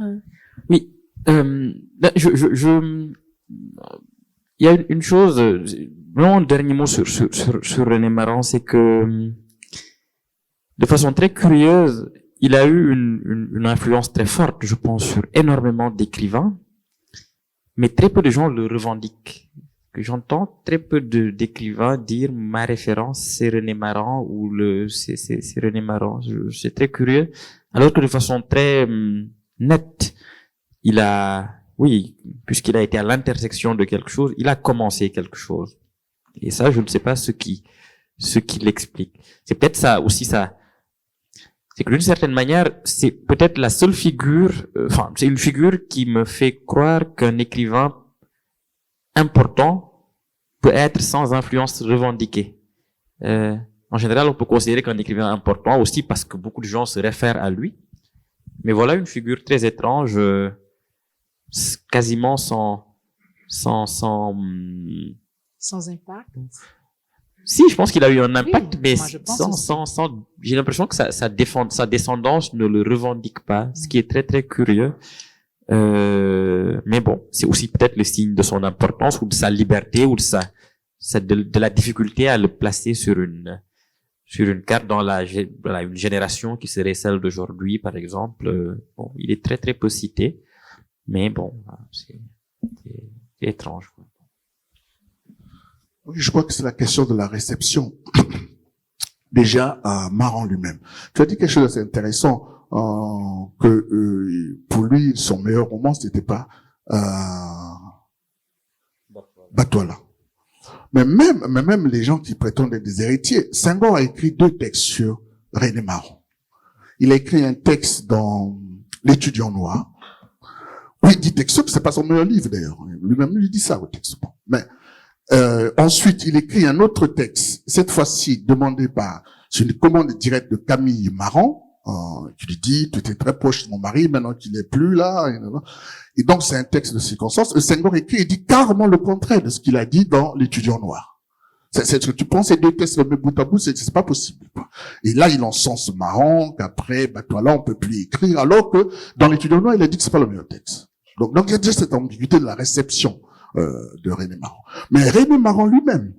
Oui. Il y a une chose, vraiment un dernier mot sur René Maran, c'est que de façon très curieuse, il a eu une influence très forte, je pense, sur énormément d'écrivains, mais très peu de gens le revendiquent. Que j'entends très peu d'écrivains dire ma référence c'est René Maran ou c'est René Maran. C'est très curieux, alors que de façon très nette, puisqu'il a été à l'intersection de quelque chose, il a commencé quelque chose. Et ça, je ne sais pas ce qui l'explique. C'est peut-être ça aussi, c'est que d'une certaine manière, c'est peut-être la seule figure, c'est une figure qui me fait croire qu'un écrivain important peut être sans influence revendiquée. En général, on peut considérer qu'un écrivain important aussi parce que beaucoup de gens se réfèrent à lui. Mais voilà une figure très étrange, quasiment sans impact. Si, je pense qu'il a eu un impact, oui, mais moi, j'ai l'impression que sa descendance ne le revendique pas, ce qui est très très curieux. Mais bon, c'est aussi peut-être le signe de son importance ou de sa liberté ou de la difficulté à le placer sur une carte dans une génération qui serait celle d'aujourd'hui, par exemple. Bon, il est très très peu cité, mais bon, c'est étrange. Oui, je crois que c'est la question de la réception. Déjà, Maran lui-même. Tu as dit quelque chose d'assez intéressant, que pour lui, son meilleur roman, c'était pas Batouala. Mais même les gens qui prétendent être des héritiers, Senghor a écrit 2 textes sur René Maran. Il a écrit un texte dans L'étudiant noir. Oui, il dit texte, c'est pas son meilleur livre d'ailleurs. Lui-même lui dit ça au texte. Mais ensuite, il écrit un autre texte, cette fois-ci demandé c'est une commande directe de Camille Maran, qui lui dit, tu étais très proche de mon mari, maintenant qu'il n'est plus là. Et donc, c'est un texte de circonstance. Et Senghor écrit et dit carrément le contraire de ce qu'il a dit dans L'étudiant noir. C'est ce que tu penses, ces deux textes mis bout à bout, c'est pas possible. Et là, il encense Marant, qu'après, toi là, on peut plus écrire, alors que dans L'étudiant noir, il a dit que c'est pas le meilleur texte. Donc il y a déjà cette ambiguïté de la réception de René Marant. Mais René Marant lui-même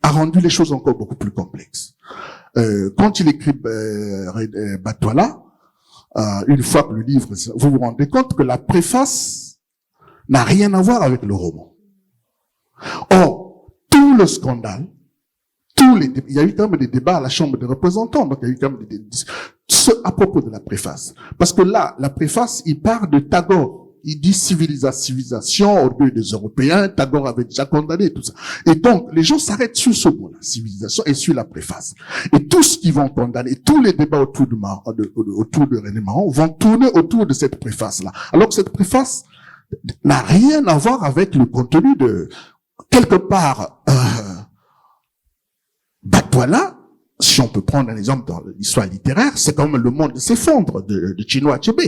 a rendu les choses encore beaucoup plus complexes. Quand il écrit Batouala, une fois que le livre, vous vous rendez compte que la préface n'a rien à voir avec le roman. Or, tout le scandale, il y a eu quand même des débats à la Chambre des représentants, donc il y a eu quand même à propos de la préface. Parce que là, la préface, il part de Tagore. Il dit civilisation, orgueil des Européens, Tagore avait déjà condamné tout ça. Et donc, les gens s'arrêtent sur ce mot-là, civilisation, et sur la préface. Et tout ce qu'ils vont condamner, tous les débats autour de René Marant vont tourner autour de cette préface-là. Alors que cette préface n'a rien à voir avec le contenu de, quelque part, Batouala, si on peut prendre un exemple dans l'histoire littéraire, c'est quand même le monde s'effondre de Chinua Achebe.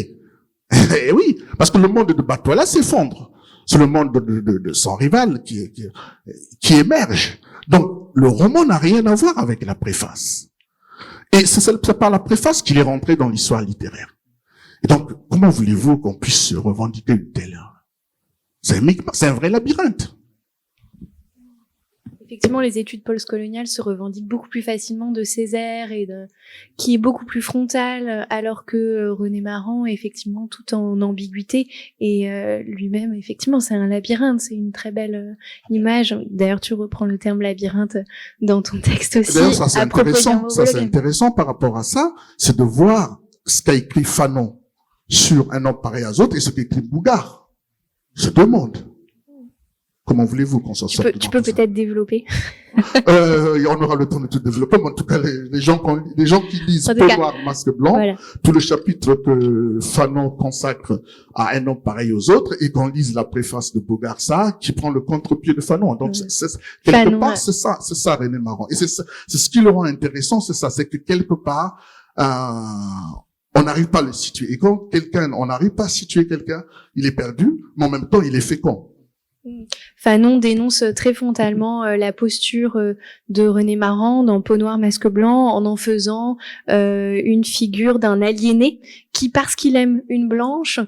Eh oui, parce que le monde de Batouala s'effondre. C'est le monde de son rival qui émerge. Donc, le roman n'a rien à voir avec la préface. Et c'est par la préface qu'il est rentré dans l'histoire littéraire. Et donc, comment voulez-vous qu'on puisse revendiquer une telle? C'est un vrai labyrinthe. Effectivement, les études postcoloniales se revendiquent beaucoup plus facilement de Césaire qui est beaucoup plus frontal, alors que René Marant est effectivement tout en ambiguïté et lui-même, effectivement, c'est un labyrinthe, c'est une très belle image. D'ailleurs, tu reprends le terme labyrinthe dans ton texte aussi. D'ailleurs, ça c'est intéressant par rapport à ça, c'est de voir ce qu'a écrit Fanon sur Un homme pareil aux autres et ce qu'a écrit Bougard. C'est deux mondes. Comment voulez-vous qu'on s'en sorte? Tu peux peut-être développer. On aura le temps de tout développer, mais en tout cas, les gens qui lisent Peau noire, masque blanc, voilà. Tout le chapitre que Fanon consacre à Un homme pareil aux autres, et qu'on lise la préface de Bogarsa, qui prend le contre-pied de Fanon. Donc, quelque part, c'est ça, René Marant. Et c'est ce qui le rend intéressant, c'est que quelque part, on n'arrive pas à le situer. Et quand on n'arrive pas à situer quelqu'un, il est perdu, mais en même temps, il est fécond. Fanon dénonce très frontalement la posture de René Marant dans Peau noire, masque blanc, en faisant une figure d'un aliéné qui, parce qu'il aime une blanche,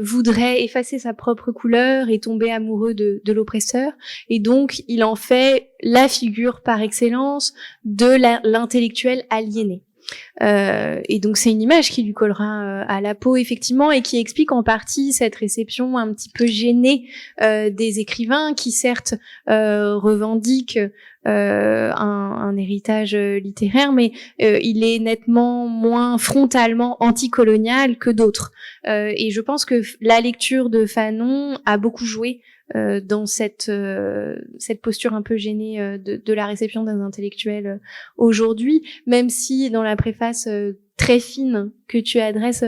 voudrait effacer sa propre couleur et tomber amoureux de l'oppresseur. Et donc, il en fait la figure par excellence de l'intellectuel aliéné. Et donc c'est une image qui lui collera à la peau effectivement et qui explique en partie cette réception un petit peu gênée des écrivains qui certes revendiquent un héritage littéraire, mais il est nettement moins frontalement anticolonial que d'autres. Et je pense que la lecture de Fanon a beaucoup joué dans cette posture un peu gênée de la réception des intellectuels aujourd'hui, même si dans la préface très fine que tu adresses,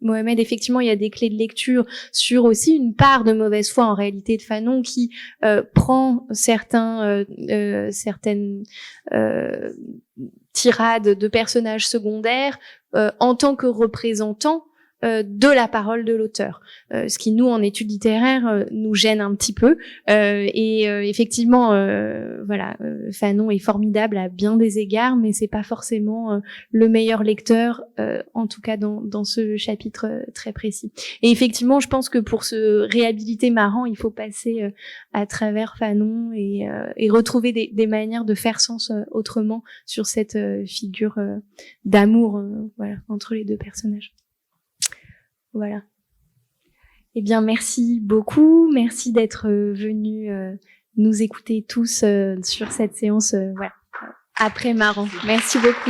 Mohamed, effectivement, il y a des clés de lecture sur aussi une part de mauvaise foi en réalité de Fanon qui prend certaines tirades de personnages secondaires en tant que représentants de la parole de l'auteur, ce qui nous en études littéraires nous gêne un petit peu et effectivement voilà, Fanon est formidable à bien des égards, mais c'est pas forcément le meilleur lecteur en tout cas dans ce chapitre très précis. Et effectivement, je pense que pour se réhabiliter Marant, il faut passer à travers Fanon et retrouver des manières de faire sens autrement sur cette figure d'amour voilà, entre les deux personnages. Voilà. Eh bien, merci beaucoup. Merci d'être venus nous écouter tous sur cette séance voilà, après Marant. Merci beaucoup.